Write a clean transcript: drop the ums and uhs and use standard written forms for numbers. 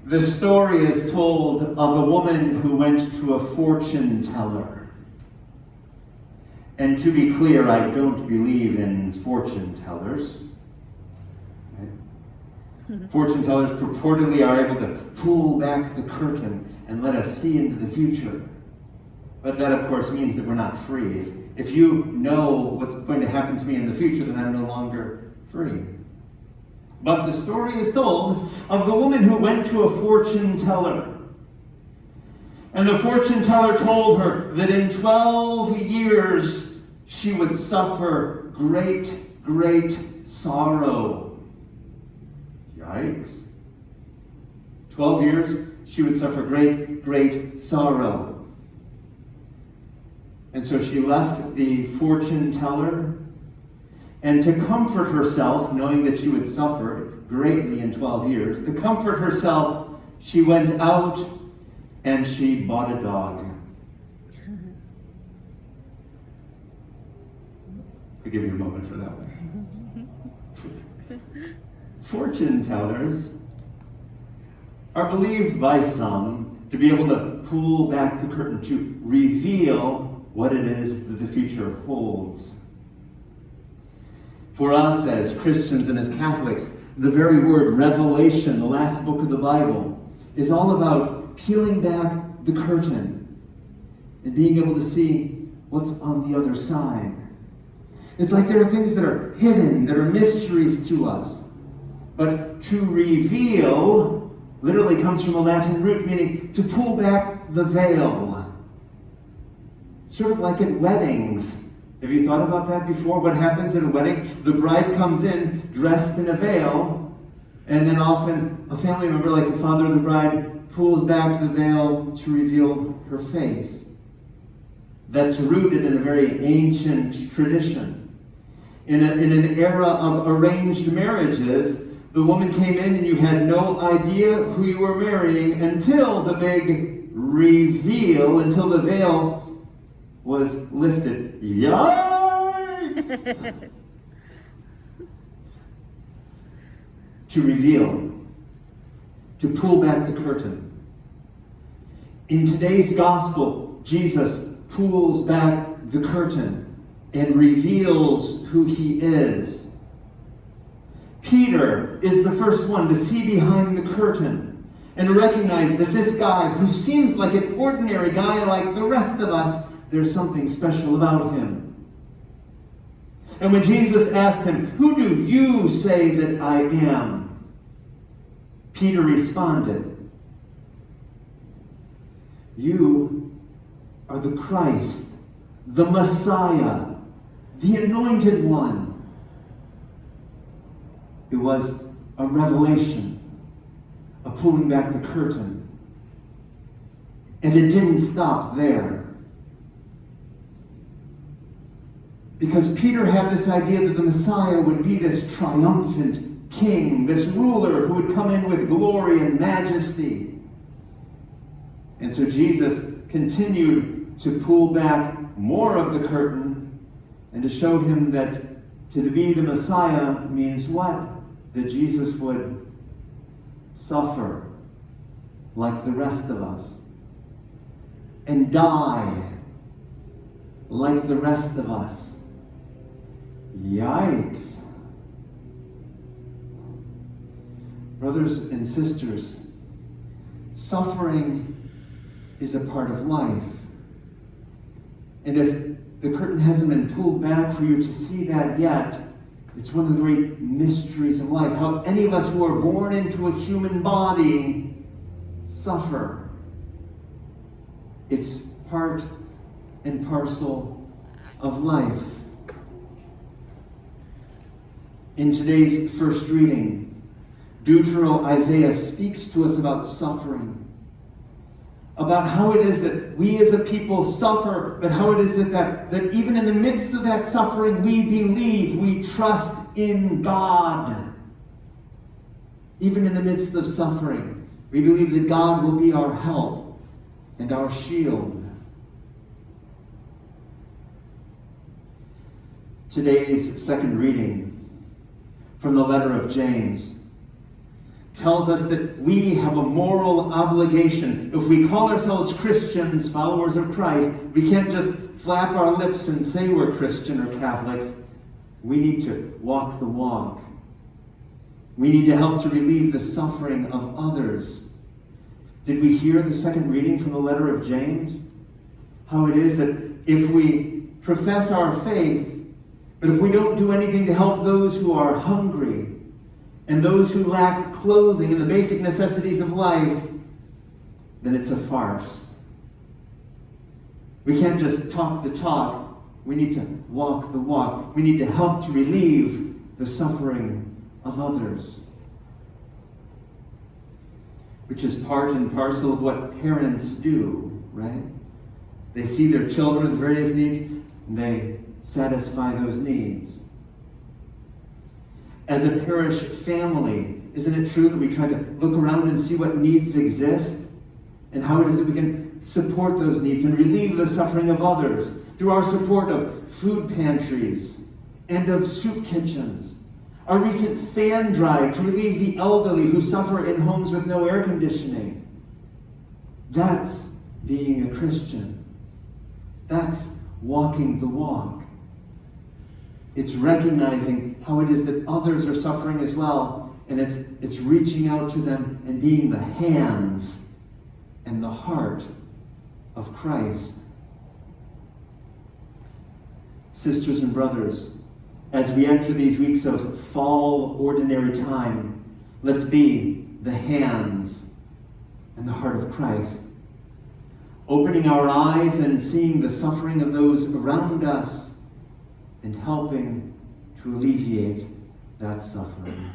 The story is told of a woman who went to a fortune teller. And to be clear, I don't believe in fortune tellers. Fortune tellers purportedly are able to pull back the curtain and let us see into the future. But that, of course, means that we're not free. If you know what's going to happen to me in the future, then I'm no longer free. But the story is told of the woman who went to a fortune teller. And the fortune teller told her that in 12 years she would suffer great, great sorrow. Yikes. 12 years, she would suffer great, great sorrow. And so she left the fortune teller, and to comfort herself, knowing that she would suffer greatly in 12 years, to comfort herself, she went out and she bought a dog. I'll give you a moment for that one. Fortune tellers are believed by some to be able to pull back the curtain, to reveal what it is that the future holds. For us as Christians and as Catholics, the very word revelation, the last book of the Bible, is all about peeling back the curtain and being able to see what's on the other side. It's like there are things that are hidden, that are mysteries to us. But to reveal literally comes from a Latin root meaning to pull back the veil. Sort of like at weddings. Have you thought about that before? What happens at a wedding? The bride comes in dressed in a veil, and then often a family member, like the father of the bride, pulls back the veil to reveal her face. That's rooted in a very ancient tradition. In an era of arranged marriages, the woman came in and you had no idea who you were marrying until the big reveal, until the veil was lifted. Yikes! To reveal, to pull back the curtain. In today's gospel, Jesus pulls back the curtain and reveals who he is. Peter is the first one to see behind the curtain and to recognize that this guy, who seems like an ordinary guy like the rest of us, there's something special about him. And when Jesus asked him, "Who do you say that I am?" Peter responded, "You are the Christ, the Messiah, the Anointed One." It was a revelation, a pulling back the curtain. And it didn't stop there. Because Peter had this idea that the Messiah would be this triumphant king, this ruler who would come in with glory and majesty. And so Jesus continued to pull back more of the curtain and to show him that to be the Messiah means what? That Jesus would suffer like the rest of us and die like the rest of us. Yikes. Brothers and sisters, suffering is a part of life. And if the curtain hasn't been pulled back for you to see that yet, it's one of the great mysteries of life. How any of us who are born into a human body suffer. It's part and parcel of life. In today's first reading, Isaiah speaks to us about suffering. About how it is that we as a people suffer, but how it is that even in the midst of that suffering, we believe, we trust in God. Even in the midst of suffering, we believe that God will be our help and our shield. Today's second reading from the letter of James tells us that we have a moral obligation. If we call ourselves Christians, followers of Christ, we can't just flap our lips and say we're Christian or Catholics. We need to walk the walk. We need to help to relieve the suffering of others. Did we hear the second reading from the letter of James? How it is that if we profess our faith, but if we don't do anything to help those who are hungry and those who lack clothing and the basic necessities of life, then it's a farce. We can't just talk the talk. We need to walk the walk. We need to help to relieve the suffering of others. Which is part and parcel of what parents do, right? They see their children with various needs, and they satisfy those needs. As a parish family, isn't it true that we try to look around and see what needs exist? And how it is that we can support those needs and relieve the suffering of others through our support of food pantries and of soup kitchens. Our recent fan drive to relieve the elderly who suffer in homes with no air conditioning. That's being a Christian. That's walking the walk. It's recognizing how it is that others are suffering as well, and it's reaching out to them and being the hands and the heart of Christ. Sisters and brothers, as we enter these weeks of fall ordinary time, let's be the hands and the heart of Christ, opening our eyes and seeing the suffering of those around us and helping to alleviate that suffering.